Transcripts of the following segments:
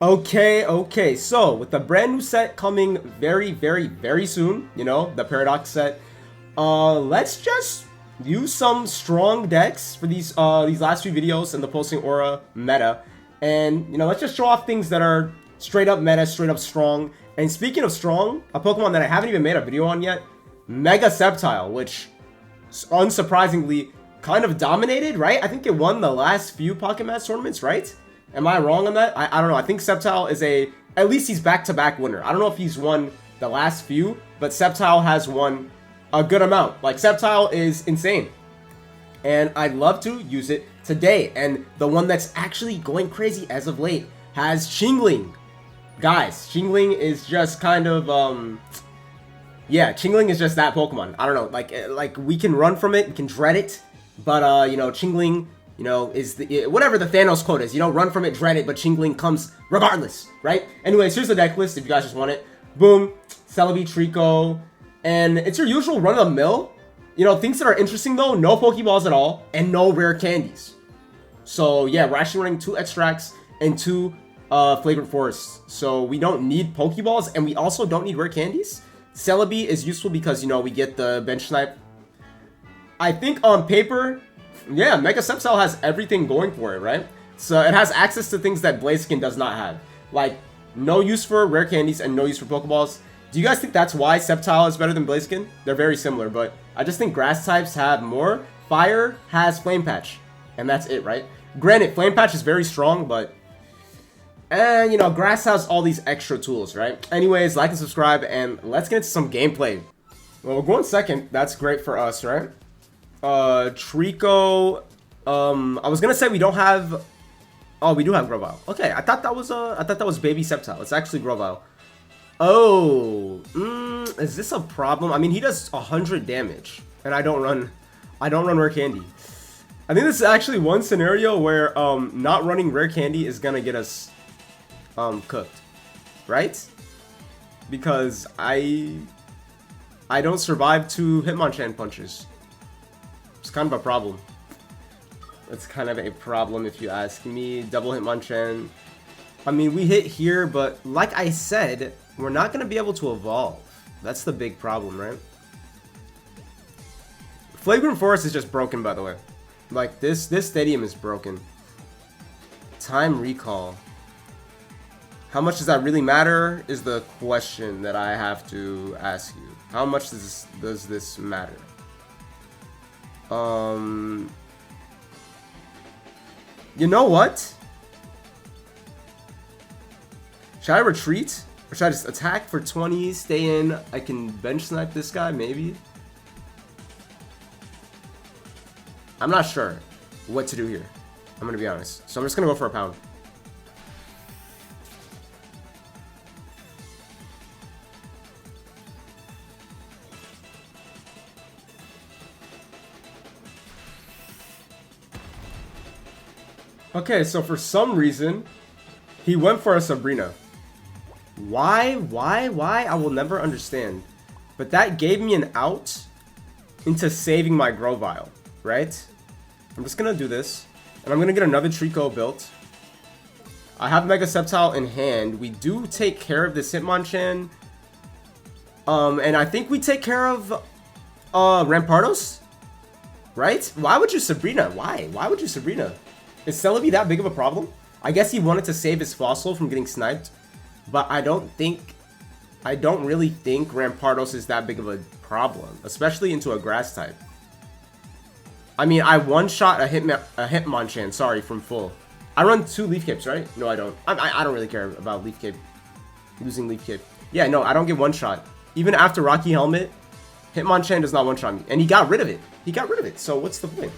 Okay, so with the brand new set coming very soon, you know, the Paradox set, let's just use some strong decks for these last few videos in the Pulsing Aura meta, and, you know, let's just show off things that are straight up meta, straight up strong. And speaking of strong, a Pokemon that I haven't even made a video on yet, Mega Sceptile, which unsurprisingly kind of dominated, right? I think it won the last few Pocket Match tournaments, right? Am I wrong on that? I don't know. I think Sceptile is at least he's back-to-back winner. I don't know if he's won the last few, but Sceptile has won a good amount. Like, Sceptile is insane. And I'd love to use it today. And the one that's actually going crazy as of late has Chingling. Guys, Chingling is just kind of, yeah, Chingling is just that Pokemon. I don't know, like we can run from it, we can dread it, but, you know, Chingling, you know, is the whatever the Thanos quote is, you know, run from it, dread it, but Chingling comes regardless, right? Anyways, here's the deck list if you guys just want it. Boom, Celebi, Trico, and it's your usual run-of-the-mill. You know, things that are interesting though, no Pokeballs at all, and no rare candies. So yeah, we're actually running 2 extracts and 2 flagrant forests. So we don't need Pokeballs, and we also don't need rare candies. Celebi is useful because, you know, we get the bench snipe. I think on paper, yeah, Mega Sceptile has everything going for it, right? So it has access to things that Blaziken does not have. Like, no use for rare candies and no use for Pokeballs. Do you guys think that's why Sceptile is better than Blaziken? They're very similar, but I just think grass types have more. Fire has Flame Patch, and that's it, right? Granted, Flame Patch is very strong, but you know, grass has all these extra tools, right? Anyways, like and subscribe, and let's get into some gameplay. Well, we're going second. That's great for us, right? Trico, I was gonna say we don't have, oh, we do have Grovyle. Okay, I thought that was Baby Sceptile. It's actually Grovyle. Oh, is this a problem? I mean, he does 100 damage, and I don't run rare candy. I think this is actually one scenario where, not running rare candy is gonna get us, cooked, right? Because I don't survive 2 Hitmonchan punches. It's kind of a problem. It's kind of a problem if you ask me. Double Hitmonchan. I mean, we hit here, but like I said, we're not going to be able to evolve. That's the big problem, right? Flagrant Forest is just broken, by the way. Like, this stadium is broken. Time Recall. How much does that really matter is the question that I have to ask you. How much does this matter? You know what? Should I retreat? Or should I just attack for 20, stay in? I can bench snipe this guy, maybe? I'm not sure what to do here. I'm gonna be honest. So I'm just gonna go for a pound. Okay, so for some reason, he went for a Sabrina. Why? I will never understand. But that gave me an out into saving my Grovyle, right? I'm just gonna do this, and I'm gonna get another Trico built. I have Mega Sceptile in hand. We do take care of this Hitmonchan. And I think we take care of Rampardos, right? Why would you Sabrina? Why would you Sabrina? Is Celebi that big of a problem? I guess he wanted to save his fossil from getting sniped, but I don't really think Rampardos is that big of a problem, especially into a grass type. I mean, I one-shot a Hitmonchan, sorry, from full. I run 2 Leaf Capes, right? No, I don't. I don't really care about Leaf Cape. Losing Leaf Cape. Yeah, no, I don't get one-shot. Even after Rocky Helmet, Hitmonchan does not one-shot me. And he got rid of it. So what's the point?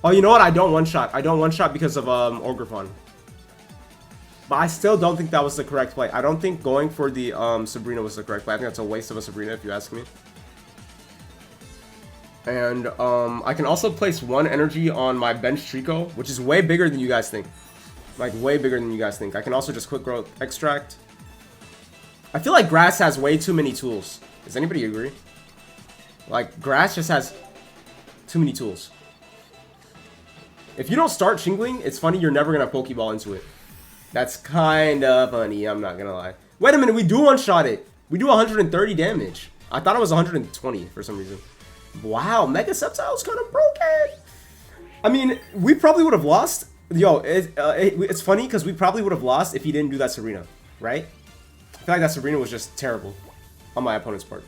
Oh, you know what? I don't one-shot. I don't one-shot because of Ogrefon. But I still don't think that was the correct play. I don't think going for the Sabrina was the correct play. I think that's a waste of a Sabrina, if you ask me. And I can also place 1 energy on my bench Trico, which is way bigger than you guys think. Like, way bigger than you guys think. I can also just quick growth extract. I feel like grass has way too many tools. Does anybody agree? Like, grass just has too many tools. If you don't start Chingling, it's funny you're never gonna Pokeball into it. That's kind of funny, I'm not gonna lie. Wait a minute, we do one-shot it. We do 130 damage. I thought it was 120 for some reason. Wow, Mega Sceptile's kind of broken. I mean, we probably would have lost. Yo, it's funny because we probably would have lost if he didn't do that Sabrina, right? I feel like that Sabrina was just terrible on my opponent's part.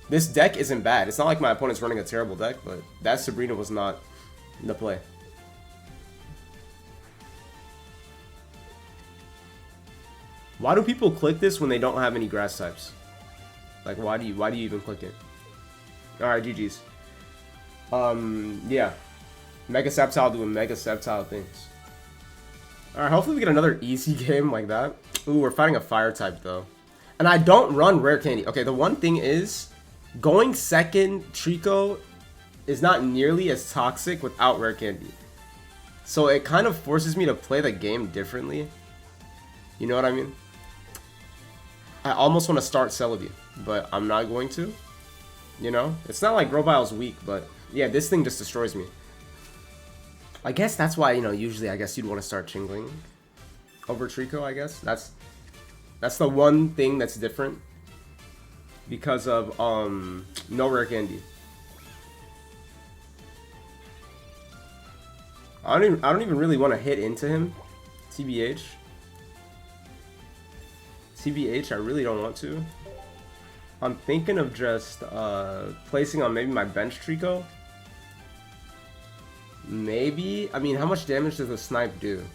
This deck isn't bad. It's not like my opponent's running a terrible deck, but that Sabrina was not the play. Why do people click this when they don't have any grass types? Like, why do you even click it? Alright, GG's. Yeah. Mega Sceptile doing Mega Sceptile things. Alright, hopefully we get another easy game like that. Ooh, we're fighting a fire type though. And I don't run rare candy. Okay, the one thing is, going second Trico is not nearly as toxic without rare candy. So it kind of forces me to play the game differently. You know what I mean? I almost want to start Celebi, but I'm not going to. You know? It's not like Grovile's weak, but yeah, this thing just destroys me. I guess that's why, you know, usually I guess you'd want to start Chingling over Trico, I guess. That's the one thing that's different because of no rare candy. I don't even really want to hit into him. TBH. TBH, I really don't want to. I'm thinking of just placing on maybe my bench Trico. Maybe? I mean, how much damage does the snipe do?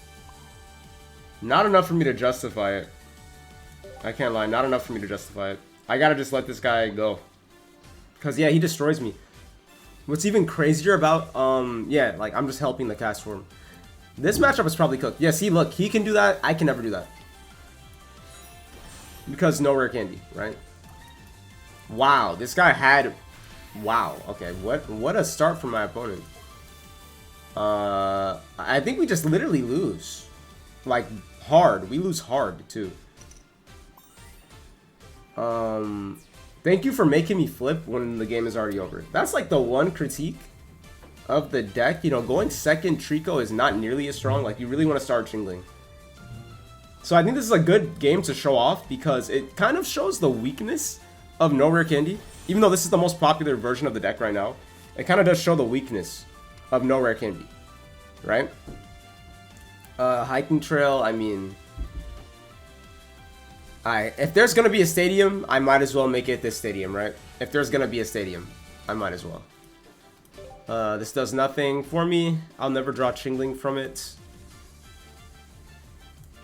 Not enough for me to justify it. I can't lie, not enough for me to justify it. I gotta just let this guy go. Because, yeah, he destroys me. What's even crazier about, yeah, like, I'm just helping the cast form. This matchup is probably cooked. Yeah, see, look, he can do that. I can never do that. Because no rare candy, right? Wow, this guy had... Wow, okay, what a start from my opponent. I think we just literally lose. Like, hard. We lose hard, too. Thank you for making me flip when the game is already over. That's like the one critique of the deck. You know, going second Trico is not nearly as strong. Like, you really want to start Chingling. So I think this is a good game to show off because it kind of shows the weakness of no rare candy. Even though this is the most popular version of the deck right now, it kind of does show the weakness of no rare candy, right? Hiking trail, I mean, if there's gonna be a stadium, I might as well make it this stadium, right? If there's gonna be a stadium, I might as well. This does nothing for me. I'll never draw Chingling from it.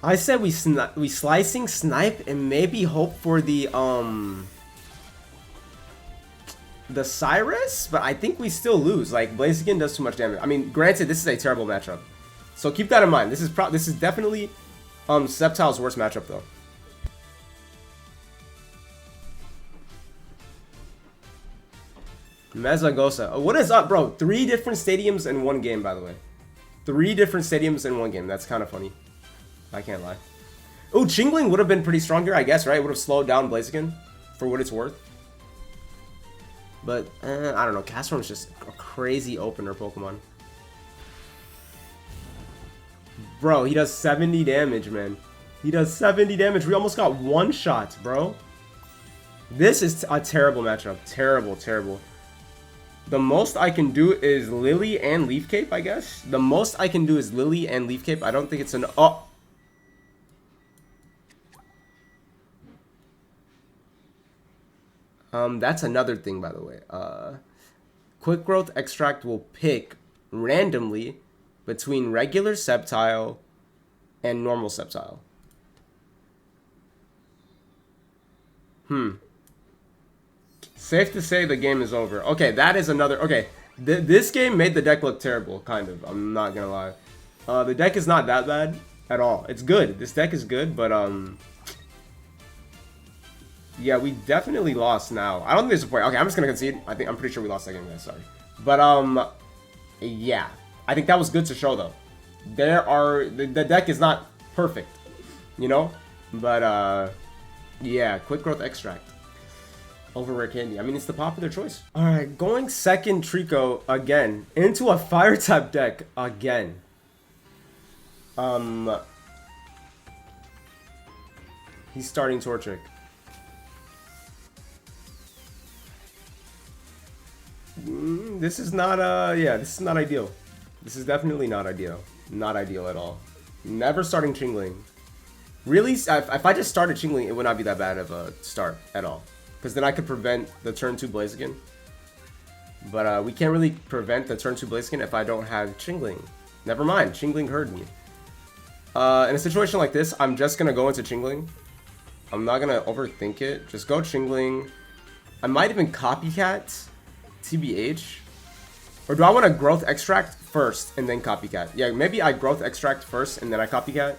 I said we slicing snipe and maybe hope for the Cyrus, but I think we still lose. Like, Blaziken does too much damage. I mean, granted, this is a terrible matchup, so keep that in mind. This is definitely Sceptile's worst matchup though. Mezagosa. What is up, bro? 3 different stadiums in one game, by the way. 3 different stadiums in one game. That's kind of funny. I can't lie. Oh, Chingling would have been pretty strong here, I guess, right? Would have slowed down Blaziken for what it's worth. But, I don't know. Castform is just a crazy opener Pokemon. Bro, he does 70 damage, man. He does 70 damage. We almost got one shot, bro. This is a terrible matchup. Terrible, terrible. The most I can do is Lily and Leaf Cape, I guess. The most I can do is Lily and Leaf Cape. I don't think it's an... Oh! That's another thing, by the way. Quick Growth Extract will pick randomly between regular Sceptile and normal Sceptile. Safe to say the game is over. Okay, that is another... Okay, this game made the deck look terrible, kind of. I'm not gonna lie. The deck is not that bad at all. It's good. This deck is good, but... Yeah, we definitely lost now. I don't think there's a point. Okay, I'm just gonna concede. I'm pretty sure we lost that game, guys. Sorry. But, yeah. I think that was good to show, though. The deck is not perfect, you know? But, yeah, Quick Growth Extract over Rare Candy. I mean, it's the popular choice. Alright, going second Trico again into a Fire-type deck again. He's starting Torchic. This is not, yeah, this is not ideal. This is definitely not ideal. Not ideal at all. Never starting Chingling. Really, if I just started Chingling, it would not be that bad of a start at all. Because then I could prevent the turn 2 Blaziken. But we can't really prevent the turn 2 Blaziken if I don't have Chingling. Never mind, Chingling heard me. In a situation like this, I'm just going to go into Chingling. I'm not going to overthink it. Just go Chingling. I might even Copycat, TBH. Or do I want to Growth Extract first and then Copycat? Yeah, maybe I Growth Extract first and then I Copycat.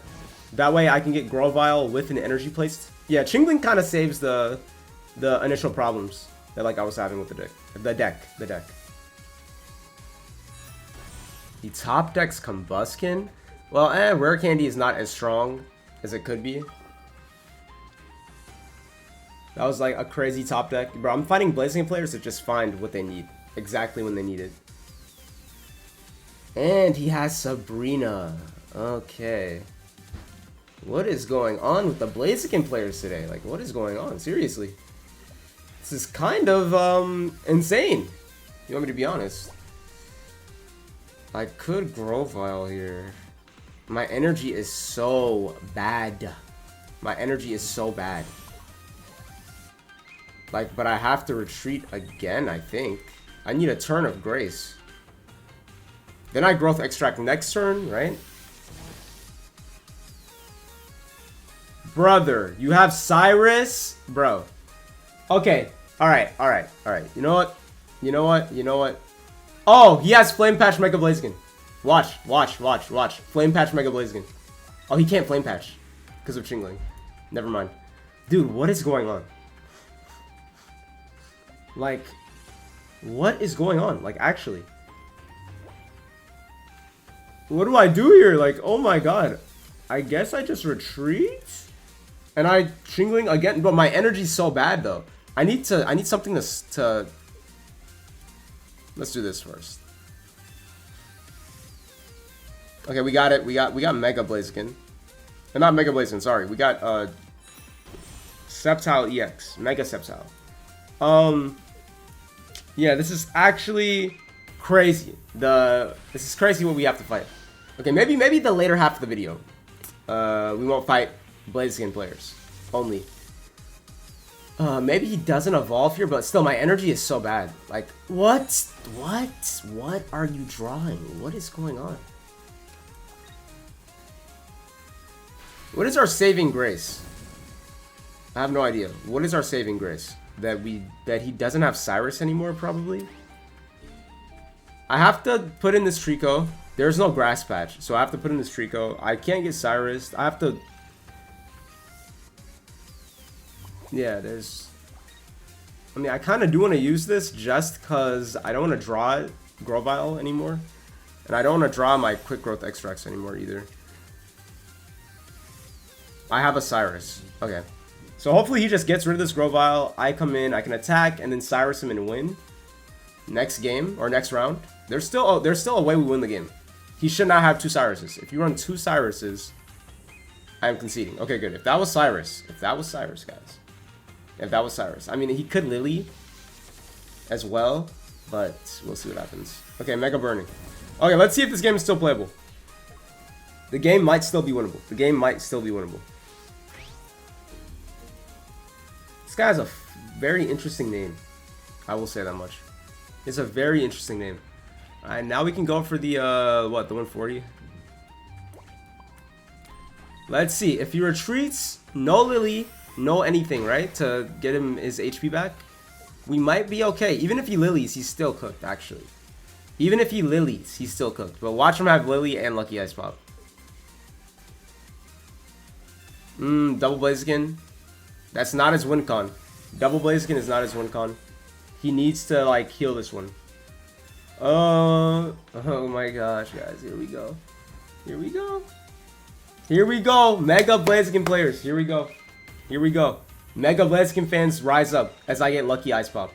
That way I can get Grovyle with an energy placed. Yeah, Chingling kind of saves the initial problems that like I was having with the deck. He top decks Combuskin. Well, Rare Candy is not as strong as it could be. That was like a crazy top deck. Bro, I'm fighting Blaziken players that just find what they need. Exactly when they need it. And he has Sabrina. Okay. What is going on with the Blaziken players today? Like, what is going on? Seriously. This is kind of, insane. You want me to be honest? I could Grovyle here. My energy is so bad. My energy is so bad. Like, but I have to retreat again, I think. I need a turn of grace. Then I Growth Extract next turn, right? Brother, you have Cyrus? Bro. Okay. Alright. You know what? Oh, he has Flame Patch Mega Blaziken. Watch. Flame Patch Mega Blaziken. Oh, he can't Flame Patch because of Chingling. Never mind. Dude, what is going on? Like, what is going on? Like, actually. What do I do here? Like, oh my god. I guess I just retreat? And I Chingling again, but my energy's so bad though. I need something to let's do this first. Okay, we got it. We got Mega Blaziken. Not Mega Blaziken, sorry. We got Sceptile EX. Mega Sceptile. Yeah, this is actually crazy. This is crazy what we have to fight. Okay, maybe the later half of the video. We won't fight Blaziken players. Only. Maybe he doesn't evolve here, but still, my energy is so bad. Like, what? What are you drawing? What is going on? What is our saving grace? I have no idea. What is our saving grace? That he doesn't have Cyrus anymore, probably? I have to put in this Trico. There's no Grass Patch, so I have to put in this Trico. I can't get Cyrus. I have to... Yeah, there's... I mean, I kind of do want to use this just because I don't want to draw Grovyle anymore. And I don't want to draw my Quick Growth Extracts anymore either. I have a Cyrus. Okay. So hopefully he just gets rid of this Grovyle. I come in, I can attack, and then Cyrus him and win. Next game, or next round. There's still a way we win the game. He should not have 2 Cyruses. If you run 2 Cyruses, I am conceding. Okay, good. If that was Cyrus, guys. If that was Cyrus. I mean, he could Lily as well, but we'll see what happens. Okay, Mega Burning. Okay, let's see if this game is still playable. The game might still be winnable. This guy has a very interesting name. I will say that much. It's a very interesting name. Alright, now we can go for the, what, the 140? Let's see. If he retreats, no Lily, no anything, right? To get him his HP back. We might be okay. Even if he Lilies, he's still cooked, actually. Even if he Lilies, he's still cooked. But watch him have Lily and Lucky Ice Pop. Double Blaziken. That's not his win con. Double Blaziken is not his win con. He needs to, like, heal this one. Oh my gosh, guys. Here we go. Mega Blaziken players. Here we go. Mega Blaziken fans, rise up as I get Lucky Ice Pop.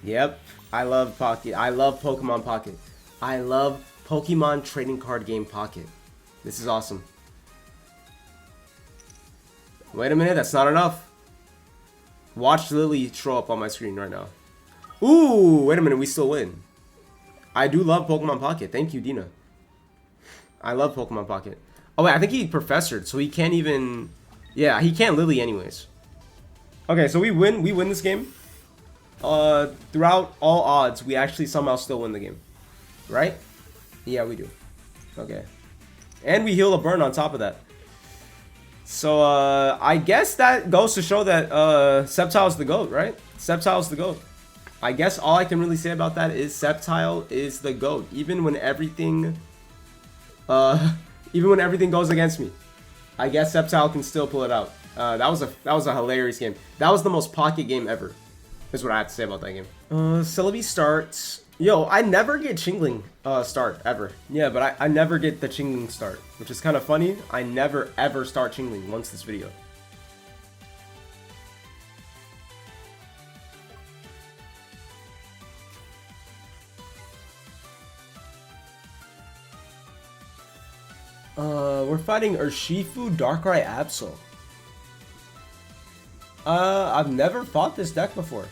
Yep. I love Pocket. I love Pokemon Pocket. I love Pokemon Trading Card Game Pocket. This is awesome. Wait a minute, that's not enough. Watch Lily show up on my screen right now. Ooh, wait a minute, we still win. I do love Pokemon Pocket. Thank you, Dina. I love Pokemon Pocket. Oh wait, I think he professored, so he can't even... Yeah, he can't Lily anyways. Okay, so we win this game. Throughout all odds, we actually somehow still win the game. Right? Yeah, we do. Okay. And we heal a burn on top of that. So, I guess that goes to show that, Sceptile's the GOAT, right? Sceptile's the GOAT. I guess all I can really say about that is Sceptile is the GOAT. Even when everything, goes against me. I guess Sceptile can still pull it out. That was a hilarious game. That was the most Pocket game ever. Is what I have to say about that game. Celebi starts. Yo, I never get Chingling start ever. Yeah, but I never get the Chingling start, which is kind of funny. I never ever start Chingling once this video. We're fighting Shifu, Darkrai, Absol. I've never fought this deck before.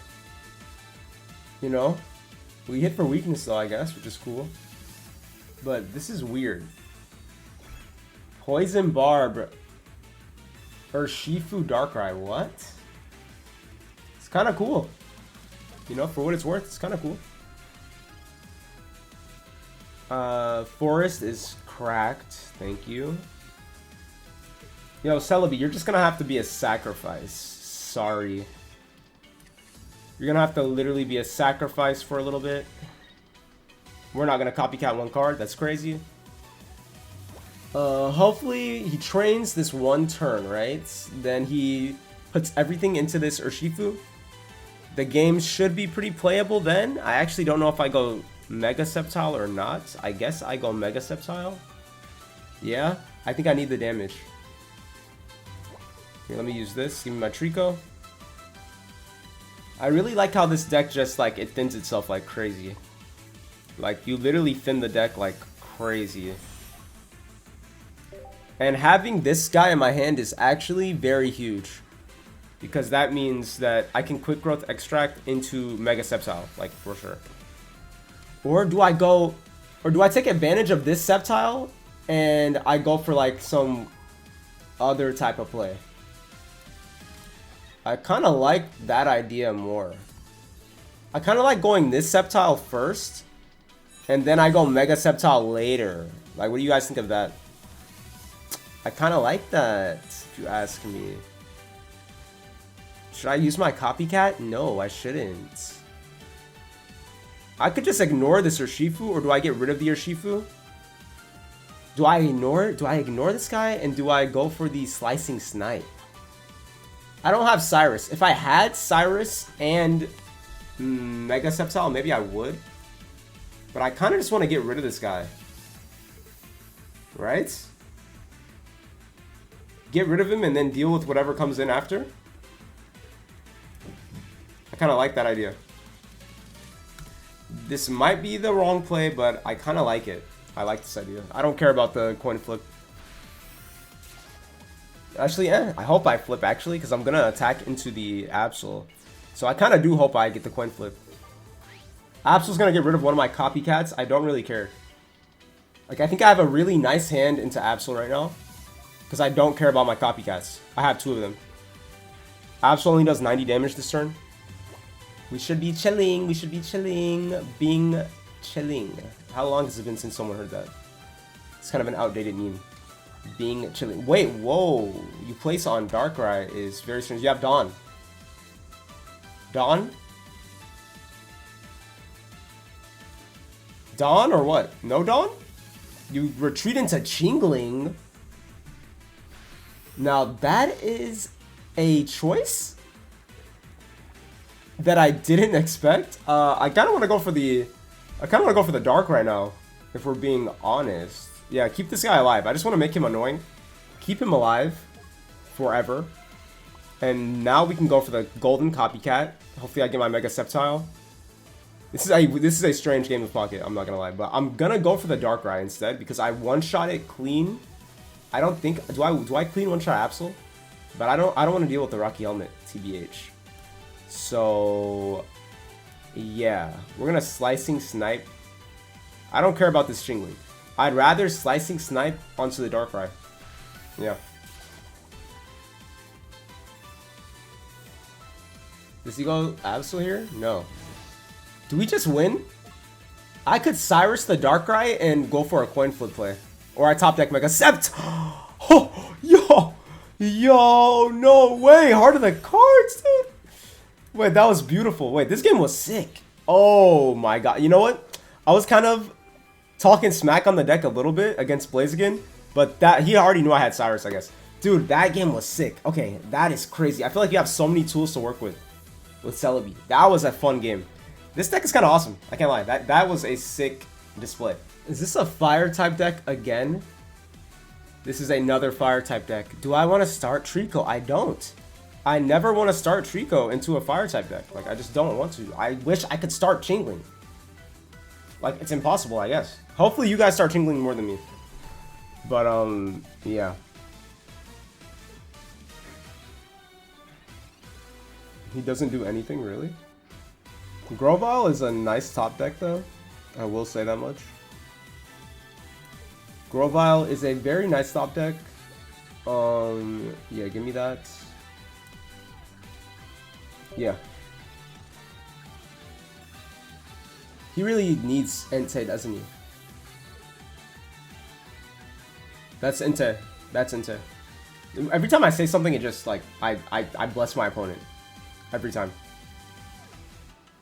You know? We hit for weakness though, I guess, which is cool. But this is weird. Poison Barb. Shifu, Darkrai. What? It's kind of cool. You know, for what it's worth, it's kind of cool. Forest is cracked. Thank you. Yo, Celebi, you're just gonna have to be a sacrifice. Sorry. You're gonna have to literally be a sacrifice for a little bit. We're not gonna copycat one card. That's crazy. Hopefully he trains this one turn, right? Then he puts everything into this Urshifu. The game should be pretty playable then. I actually don't know if I go Mega Sceptile or not. I guess I go Mega Sceptile. Yeah, I think I need the damage. Here, let me use this. Give me my Trico. I really like how this deck just, like, it thins itself like crazy. Like, you literally thin the deck like crazy. And having this guy in my hand is actually very huge. Because that means that I can Quick Growth Extract into Mega Sceptile, like, for sure. Or do I take advantage of this Sceptile and I go for, like, some other type of play? I kind of like that idea more. I kind of like going this Sceptile first, and then I go Mega Sceptile later. Like, what do you guys think of that? I kind of like that, if you ask me. Should I use my Copycat? No, I shouldn't. I could just ignore this Urshifu, or do I get rid of the Urshifu? Do I ignore this guy, and do I go for the Slicing Snipe? I don't have Cyrus. If I had Cyrus and Mega Sceptile, maybe I would. But I kind of just want to get rid of this guy. Right? Get rid of him and then deal with whatever comes in after. I kind of like that idea. This might be the wrong play, but I kind of like it. I like this idea. I don't care about the coin flip. Actually, I hope I flip, actually, because I'm going to attack into the Absol. So I kind of do hope I get the coin flip. Absol's going to get rid of one of my copycats. I don't really care. Like, I think I have a really nice hand into Absol right now. Because I don't care about my copycats. I have 2 of them. Absol only does 90 damage this turn. We should be chilling. We should be chilling. Being chilling. How long has it been since someone heard that? It's kind of an outdated meme. Being chilling. Wait, whoa. You place on Darkrai is very strange. You have Dawn. Dawn? Dawn or what? No Dawn? You retreat into Chingling. Now that is a choice that I didn't expect. I kind of want to go for the Dark right now, if we're being honest. Yeah, keep this guy alive. I just want to make him annoying. Keep him alive forever. And now we can go for the Golden Copycat. Hopefully I get my Mega Sceptile. This is a strange game of Pocket, I'm not gonna lie. But I'm gonna go for the Darkrai instead because I one-shot it clean. I don't think... Do I clean one-shot Absol? But I don't want to deal with the Rocky Helmet, TBH. So yeah, we're gonna Slicing Snipe. I don't care about this Chingling. I'd rather Slicing Snipe onto the Darkrai. Yeah. Does he go Absol here? No. Do we just win? I could Cyrus the Darkrai and go for a coin flip play. Or I top deck Mega Sceptile. Oh, yo, no way. Heart of the cards, dude. Wait, that was beautiful. Wait, this game was sick. Oh my god. You know what? I was kind of talking smack on the deck a little bit against Blaziken, but that he already knew I had Cyrus, I guess. Dude, that game was sick. Okay, that is crazy. I feel like you have so many tools to work with Celebi. That was a fun game. This deck is kind of awesome. I can't lie. That was a sick display. Is this a fire type deck again? This is another fire type deck. Do I want to start Trico? I don't. I never want to start Trico into a fire type deck. Like, I just don't want to. I wish I could start Chingling. Like, it's impossible, I guess. Hopefully you guys start Chingling more than me. But, yeah. He doesn't do anything, really? Grovyle is a nice top deck, though. I will say that much. Grovyle is a very nice top deck. Yeah, give me that. Yeah. He really needs Entei, doesn't he? That's Entei. That's Entei. Every time I say something, it just, like, I bless my opponent. Every time.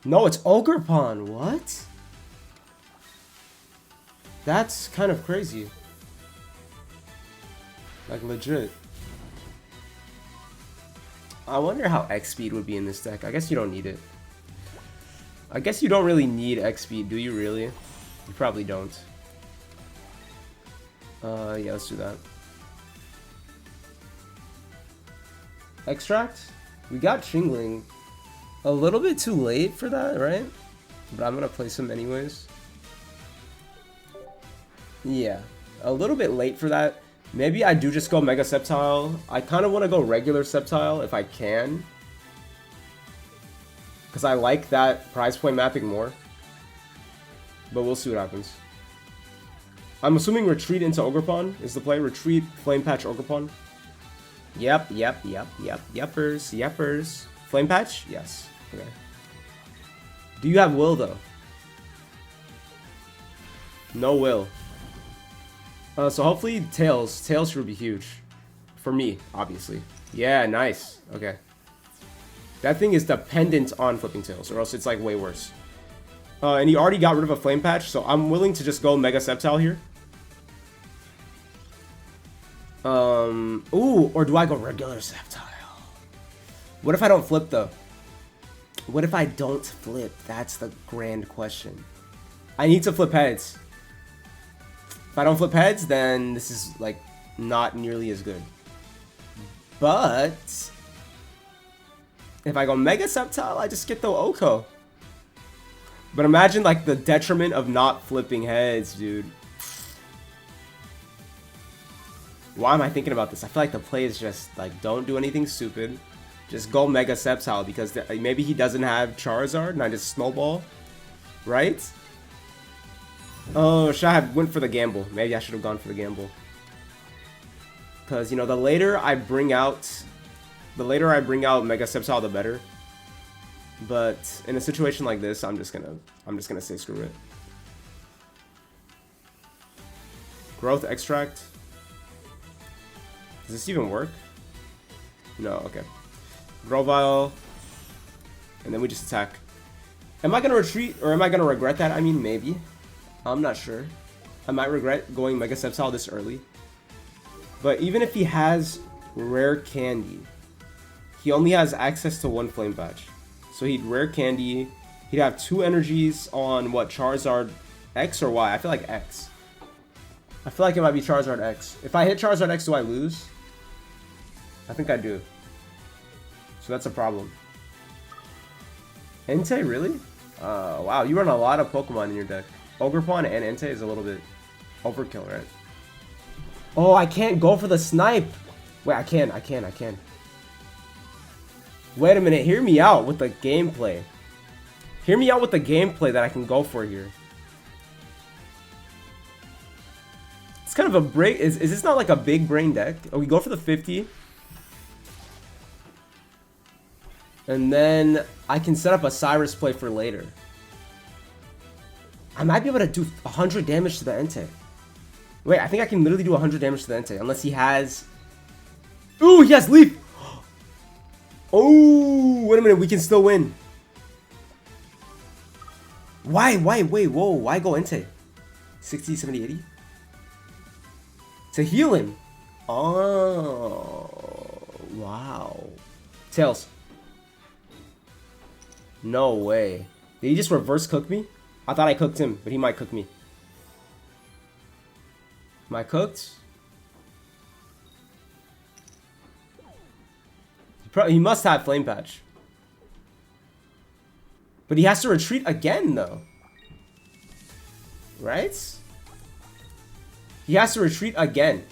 No, it's Ogerpon. What? That's kind of crazy. Like, legit. I wonder how X speed would be in this deck. I guess you don't need it. I guess you don't really need X speed, do you really? You probably don't. Yeah, let's do that. Extract? We got Chingling. A little bit too late for that, right? But I'm gonna place him anyways. Yeah, a little bit late for that. Maybe I do just go Mega Sceptile. I kind of want to go regular Sceptile if I can. Because I like that prize point mapping more. But we'll see what happens. I'm assuming Retreat into Ogerpon is the play. Retreat, Flame Patch, Ogerpon. Yep. Yepers. Flame Patch? Yes. Okay. Do you have Will, though? No Will. So hopefully Tails. Tails should be huge. For me, obviously. Yeah, nice. Okay. That thing is dependent on flipping Tails, or else it's like way worse. And he already got rid of a Flame Patch, so I'm willing to just go Mega Sceptile here. Ooh, or do I go regular Sceptile? What if I don't flip, though? What if I don't flip? That's the grand question. I need to flip heads. If I don't flip heads, then this is, like, not nearly as good. But if I go Mega Sceptile, I just get the Oko. But imagine, like, the detriment of not flipping heads, dude. Why am I thinking about this? I feel like the play is just, like, don't do anything stupid. Just go Mega Sceptile, because maybe he doesn't have Charizard, and I just snowball. Right? Oh, should I have went for the gamble? Maybe I should have gone for the gamble. Because, you know, the later I bring out Mega Sceptile, the better. But in a situation like this, I'm just gonna say screw it. Growth Extract. Does this even work? No, okay. Grovyle. And then we just attack. Am I gonna retreat, or am I gonna regret that? I mean, maybe. I'm not sure. I might regret going Mega Sceptile this early. But even if he has Rare Candy, he only has access to one Flame Patch. So he'd Rare Candy. He'd have 2 energies on, what, Charizard X or Y? I feel like X. I feel like it might be Charizard X. If I hit Charizard X, do I lose? I think I do. So that's a problem. Entei, really? Wow, you run a lot of Pokemon in your deck. Ogerpon and Entei is a little bit overkill, right? Oh, I can't go for the snipe! Wait, I can. Wait a minute, hear me out with the gameplay. Hear me out with the gameplay that I can go for here. It's kind of a break. Is this not like a big brain deck? Oh, we go for the 50. And then I can set up a Cyrus play for later. I might be able to do 100 damage to the Entei. Wait, I think I can literally do 100 damage to the Entei. Unless he has... Ooh, he has Leaf! Oh, wait a minute. We can still win. Why? Wait, whoa. Why go Entei? 60, 70, 80? To heal him. Oh, wow. Tails. No way. Did he just reverse cook me? I thought I cooked him, but he might cook me. Am I cooked? He must have Flame Patch. But he has to retreat again, though. Right? He has to retreat again.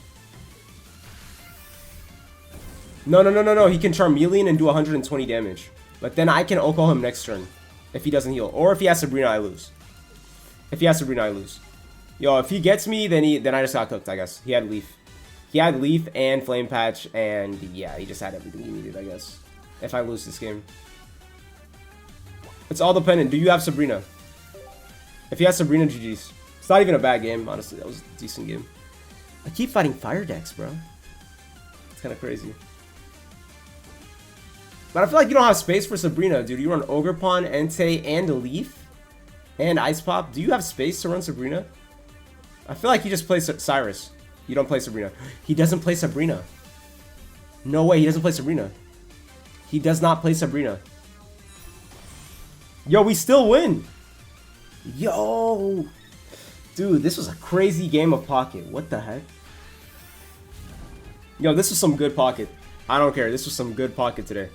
No. He can Charmeleon and do 120 damage. But then I can Oko him next turn. If he doesn't heal. Or if he has Sabrina, I lose. If he has Sabrina, I lose. Yo, if he gets me, then I just got cooked, I guess. He had Leaf. He had Leaf and Flame Patch, and yeah, he just had everything he needed, I guess. If I lose this game. It's all dependent. Do you have Sabrina? If he has Sabrina, GG's. It's not even a bad game, honestly. That was a decent game. I keep fighting fire decks, bro. It's kind of crazy. But I feel like you don't have space for Sabrina, dude. You run Ogerpon, Entei, and Leaf. And Ice Pop. Do you have space to run Sabrina? I feel like you just play Cyrus. You don't play Sabrina. He doesn't play Sabrina. No way, he doesn't play Sabrina. He does not play Sabrina. Yo, we still win. Yo. Dude, this was a crazy game of Pocket. What the heck? Yo, this was some good Pocket. I don't care. This was some good Pocket today.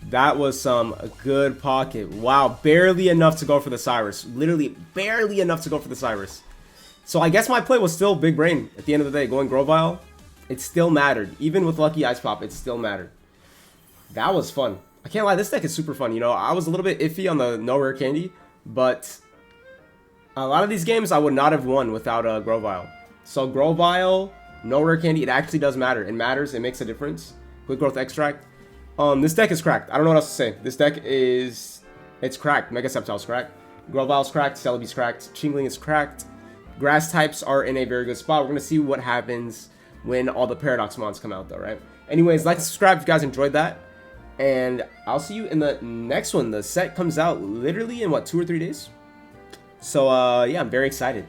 That was some good Pocket. Wow, barely enough to go for the Cyrus. Literally barely enough to go for the Cyrus. So I guess my play was still big brain at the end of the day. Going Grovyle, it still mattered. Even with Lucky Ice Pop, it still mattered. That was fun. I can't lie, this deck is super fun. You know, I was a little bit iffy on the no rare candy, but a lot of these games I would not have won without Grovyle. So Grovyle, no rare candy, it actually does matter. It matters, it makes a difference. Quick Growth Extract. This deck is cracked. I don't know what else to say. This deck is... It's cracked. Mega Sceptile's cracked. Grovyle's cracked. Celebi's cracked. Chingling is cracked. Grass types are in a very good spot. We're going to see what happens when all the Paradox Mons come out, though, right? Anyways, like and subscribe if you guys enjoyed that. And I'll see you in the next one. The set comes out literally in, what, 2 or 3 days? So, yeah, I'm very excited.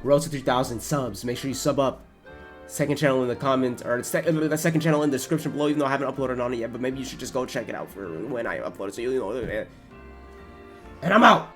Road to 3,000 subs. Make sure you sub up. Second channel in the comments, or the second channel in the description below, even though I haven't uploaded on it yet. But maybe you should just go check it out for when I upload it, so you'll know. And I'm out!